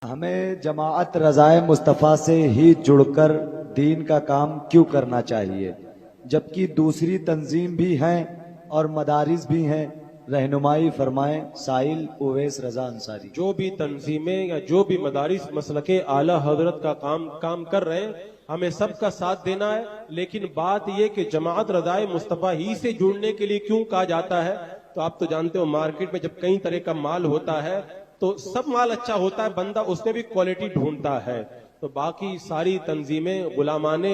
ہمیں جماعت رضائے مصطفیٰ سے ہی جڑ کر دین کا کام کیوں کرنا چاہیے، جبکہ دوسری تنظیم بھی ہیں اور مدارس بھی ہیں؟ رہنمائی فرمائیں سائل اویس رضا انصاری۔ جو بھی تنظیمیں یا جو بھی مدارس مسلک اعلی حضرت کا کام کر رہے ہیں، ہمیں سب کا ساتھ دینا ہے، لیکن بات یہ کہ جماعت رضائے مصطفیٰ ہی سے جڑنے کے لیے کیوں کہا جاتا ہے؟ تو آپ تو جانتے ہو مارکیٹ میں جب کئی طرح کا مال ہوتا ہے تو سب مال اچھا ہوتا ہے، بندہ اس میں بھی کوالٹی ڈھونڈتا ہے۔ تو باقی ساری تنظیمیں غلامان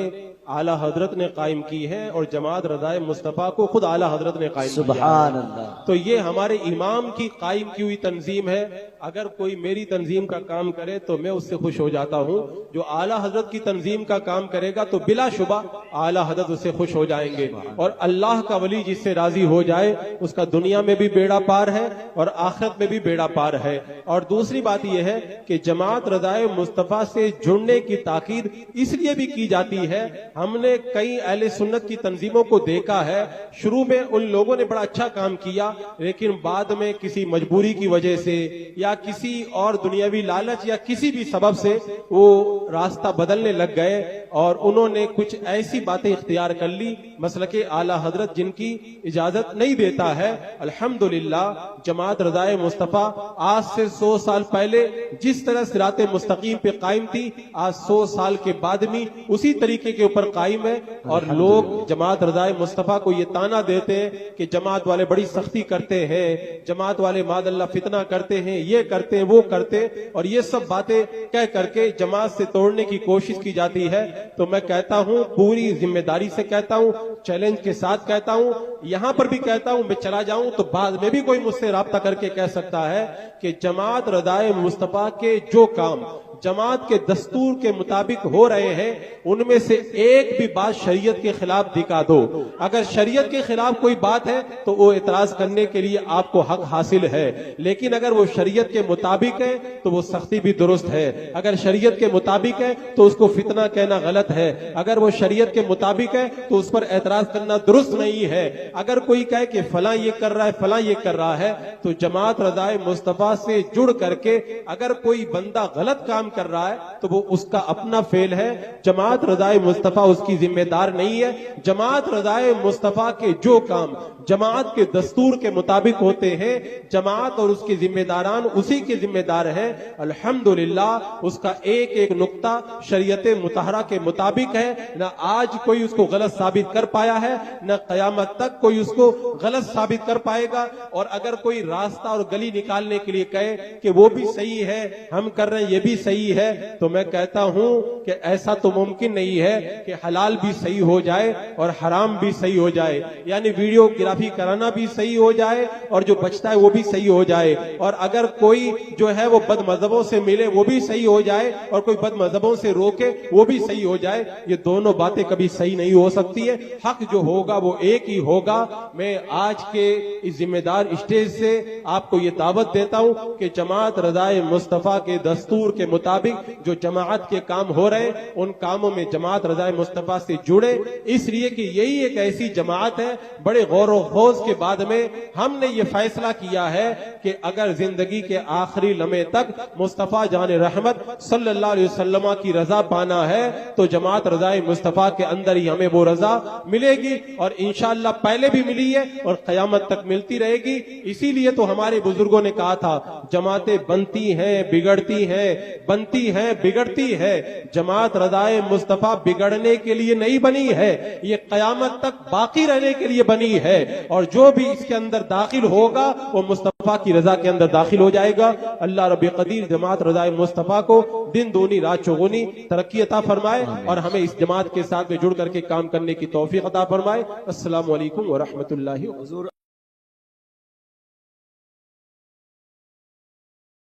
اعلی حضرت نے قائم کی ہے اور جماعت رضائے مصطفیٰ کو خود اعلی حضرت نے قائم کیا ہے۔ سبحان اللہ۔ تو یہ ہمارے امام کی قائم کی ہوئی تنظیم ہے۔ اگر کوئی میری تنظیم کا کام کرے تو میں اس سے خوش ہو جاتا ہوں، جو اعلی حضرت کی تنظیم کا کام کرے گا تو بلا شبہ اعلی حضرت اس سے خوش ہو جائیں گے، اور اللہ کا ولی جس سے راضی ہو جائے اس کا دنیا میں بھی بیڑا پار ہے اور آخرت میں بھی بیڑا پار ہے۔ اور دوسری بات یہ ہے کہ جماعت رضائے مصطفیٰ سے جڑنے کی تاکید اس لیے بھی کی جاتی ہے، ہم نے کئی اہل سنت کی تنظیموں کو دیکھا ہے، شروع میں ان لوگوں نے بڑا اچھا کام کیا، لیکن بعد میں کسی مجبوری کی وجہ سے یا کسی اور دنیاوی لالچ یا کسی بھی سبب سے وہ راستہ بدلنے لگ گئے اور انہوں نے کچھ ایسی باتیں اختیار کر لی مسلک اعلی حضرت جن کی اجازت نہیں دیتا ہے۔ الحمدللہ جماعت رضائے مصطفیٰ آج سے 100 سال پہلے جس طرح صراط مستقیم پہ قائم تھی، آج 100 سال کے بعد بھی اسی طریقے کے اوپر قائم ہے، اور لوگ جماعت رضائے مصطفیٰ کو یہ تانا دیتے ہیں کہ جماعت والے بڑی سختی کرتے ہیں، جماعت والے ماد اللہ فتنہ کرتے ہیں، یہ کرتے ہیں وہ کرتے ہیں، اور یہ سب باتیں کہہ کر کے جماعت سے توڑنے کی کوشش کی جاتی ہے۔ تو میں کہتا ہوں، پوری ذمہ داری سے کہتا ہوں، چیلنج کے ساتھ کہتا ہوں، یہاں پر بھی کہتا ہوں، میں چلا جاؤں تو بعد میں بھی کوئی مجھ سے رابطہ کر کے کہہ سکتا ہے کہ جماعت رضائے مصطفیٰ کے جو کام جماعت کے دستور کے مطابق ہو رہے ہیں ان میں سے ایک بھی بات شریعت کے خلاف دکھا دو۔ اگر شریعت کے خلاف کوئی بات ہے تو وہ اعتراض کرنے کے لیے آپ کو حق حاصل ہے، لیکن اگر وہ شریعت کے مطابق ہے تو وہ سختی بھی درست ہے، اگر شریعت کے مطابق ہے تو اس کو فتنہ کہنا غلط ہے، اگر وہ شریعت کے مطابق ہے تو اس پر اعتراض کرنا درست نہیں ہے۔ اگر کوئی کہے کہ فلاں یہ کر رہا ہے فلاں یہ کر رہا ہے، تو جماعت رضائے مصطفیٰ سے جڑ کر کے اگر کوئی بندہ غلط کام کر رہا ہے تو وہ اس کا اپنا فعل ہے، جماعت رضائے مصطفیٰ اس کی ذمہ دار نہیں ہے۔ جماعت رضائے مصطفیٰ کے جو کام جماعت کے دستور کے مطابق ہوتے ہیں، جماعت اور اس کے ذمہ داران اسی کے ذمہ دار ہیں۔ الحمدللہ اس کا ایک ایک نقطہ شریعت مطہرہ کے مطابق ہے، نہ آج کوئی اس کو غلط ثابت کر پایا ہے، نہ قیامت تک کوئی اس کو غلط ثابت کر پائے گا۔ اور اگر کوئی راستہ اور گلی نکالنے کے لیے کہے کہ وہ بھی صحیح ہے، ہم کر رہے ہیں یہ بھی صحیح ہے، تو میں کہتا ہوں کہ ایسا تو ممکن نہیں ہے کہ حلال بھی صحیح ہو جائے اور حرام بھی صحیح ہو جائے، یعنی ویڈیو گرافی کرانا بھی صحیح ہو جائے اور جو بچتا ہے وہ بھی صحیح ہو جائے، اور اگر کوئی جو ہے وہ بد مذہبوں سے ملے وہ بھی صحیح ہو جائے اور کوئی بد مذہبوں سے روکے وہ بھی صحیح ہو جائے۔ یہ دونوں باتیں کبھی صحیح نہیں ہو سکتی ہے، حق جو ہوگا وہ ایک ہی ہوگا۔ میں آج کے اس ذمہ دار اسٹیج سے آپ کو یہ دعوت دیتا ہوں کہ جماعت رضائے مصطفیٰ کے دستور کے مطابق جو جماعت کے کام ہو رہے ہیں ان کاموں میں جماعت رضائے مصطفیٰ سے جڑے، اس لیے کہ یہی ایک ایسی جماعت ہے، بڑے غور و خوض کے بعد میں ہم نے یہ فیصلہ کیا ہے کہ اگر زندگی کے آخری لمحے تک مصطفیٰ جان رحمت صلی اللہ علیہ وسلم کی رضا پانا ہے تو جماعت رضائے مصطفیٰ کے اندر ہی ہمیں وہ رضا ملے گی، اور انشاءاللہ پہلے بھی ملی ہے اور قیامت تک ملتی رہے گی۔ اسی لیے تو ہمارے بزرگوں نے کہا تھا جماعتیں بنتی ہیں بگڑتی ہیں، بنتی ہے بگڑتی ہے، جماعت رضائے مصطفیٰ بگڑنے کے لیے نہیں بنی ہے، یہ قیامت تک باقی رہنے کے لیے بنی ہے، اور جو بھی اس کے اندر داخل ہوگا وہ مصطفیٰ کی رضا کے اندر داخل ہو جائے گا۔ اللہ رب قدیر جماعت رضائے مصطفیٰ کو دن دونی رات چوگنی ترقی عطا فرمائے اور ہمیں اس جماعت کے ساتھ میں جڑ کر کے کام کرنے کی توفیق عطا فرمائے۔ السلام علیکم ورحمۃ اللہ وبرکاتہ۔